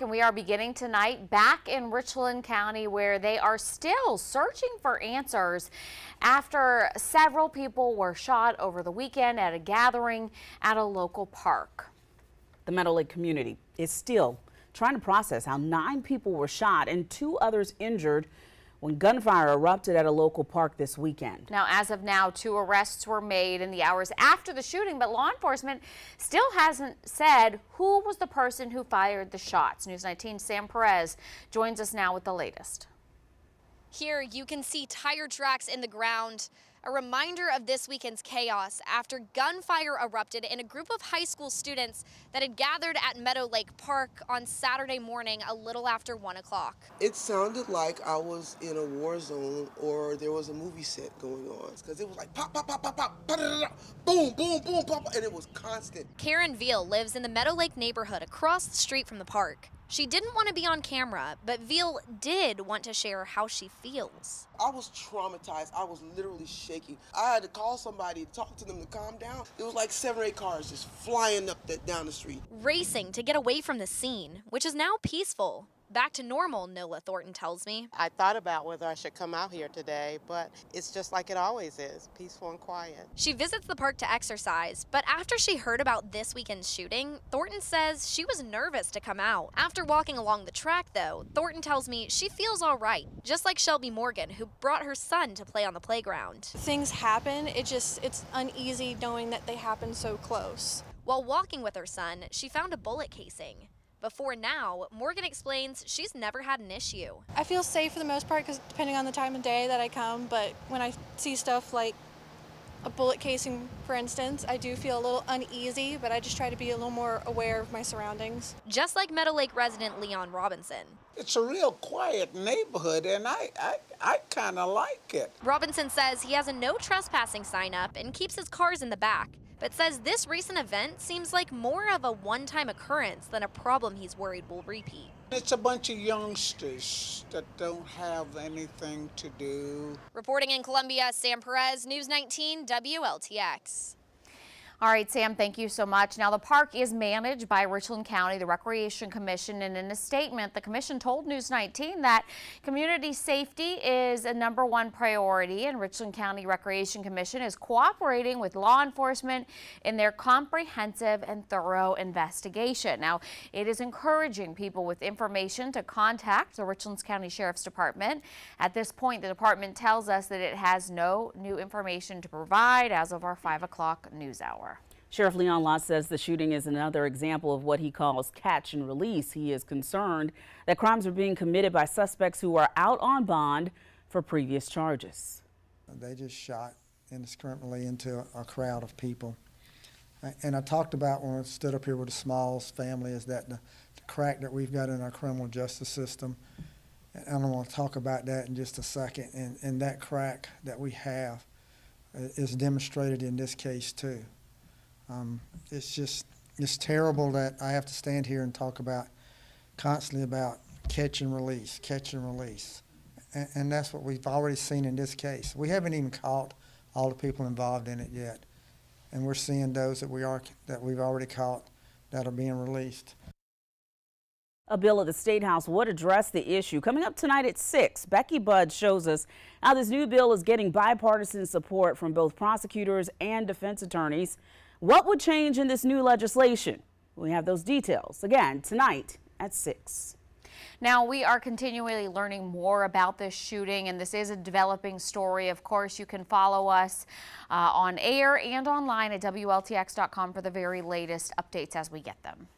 And we are beginning tonight back in Richland County, where they are still searching for answers after several people were shot over the weekend at a gathering at a local park. The Meadowlake community is still trying to process how 9 people were shot and 2 others injured when gunfire erupted at a local park this weekend. Now, as of now, 2 arrests were made in the hours after the shooting, but law enforcement still hasn't said who was the person who fired the shots. News 19's Sam Perez joins us now with the latest. Here you can see tire tracks in the ground, a reminder of this weekend's chaos after gunfire erupted in a group of high school students that had gathered at Meadowlake Park on Saturday morning a little after 1 o'clock. It sounded like I was in a war zone or there was a movie set going on, because it was like pop, pop, pop, pop, pop, boom, boom, boom, pop, and it was constant. Karen Veal lives in the Meadowlake neighborhood across the street from the park. She didn't want to be on camera, but Veal did want to share how she feels. I was traumatized. I was literally shaking. I had to call somebody to talk to them to calm down. It was like 7 or 8 cars just flying up down the street. Racing to get away from the scene, which is now peaceful. Back to normal, Nola Thornton tells me. I thought about whether I should come out here today, but it's just like it always is, peaceful and quiet. She visits the park to exercise, but after she heard about this weekend's shooting, Thornton says she was nervous to come out. After walking along the track, though, Thornton tells me she feels all right, just like Shelby Morgan, who brought her son to play on the playground. Things happen, it's uneasy knowing that they happen so close. While walking with her son, she found a bullet casing. Before now, Morgan explains she's never had an issue. I feel safe for the most part, because depending on the time of day that I come, but when I see stuff like a bullet casing, for instance, I do feel a little uneasy, but I just try to be a little more aware of my surroundings. Just like Meadowlake resident Leon Robinson. It's a real quiet neighborhood, and I kind of like it. Robinson says he has a no trespassing sign up and keeps his cars in the back, but says this recent event seems like more of a one-time occurrence than a problem he's worried will repeat. It's a bunch of youngsters that don't have anything to do. Reporting in Columbia, Sam Perez, News 19 WLTX. All right, Sam, thank you so much. Now, the park is managed by Richland County, the Recreation Commission, and in a statement, the commission told News 19 that community safety is a #1 priority, and Richland County Recreation Commission is cooperating with law enforcement in their comprehensive and thorough investigation. Now, it is encouraging people with information to contact the Richland County Sheriff's Department. At this point, the department tells us that it has no new information to provide as of our 5 o'clock news hour. Sheriff Leon Lott says the shooting is another example of what he calls catch and release. He is concerned that crimes are being committed by suspects who are out on bond for previous charges. They just shot indiscriminately into a crowd of people. And I talked about when I stood up here with the Smalls family is that the crack that we've got in our criminal justice system. And I want to talk about that in just a second. And that crack that we have is demonstrated in this case too. It's terrible that I have to stand here and talk about constantly about catch and release, and that's what we've already seen in this case. We haven't even caught all the people involved in it yet, and we're seeing those that we've already caught that are being released. A bill at the State House would address the issue. Coming up tonight at 6, Becky Budd shows us how this new bill is getting bipartisan support from both prosecutors and defense attorneys. What would change in this new legislation? We have those details again tonight at 6. Now, we are continually learning more about this shooting, and this is a developing story. Of course, you can follow us on air and online at WLTX.com for the very latest updates as we get them.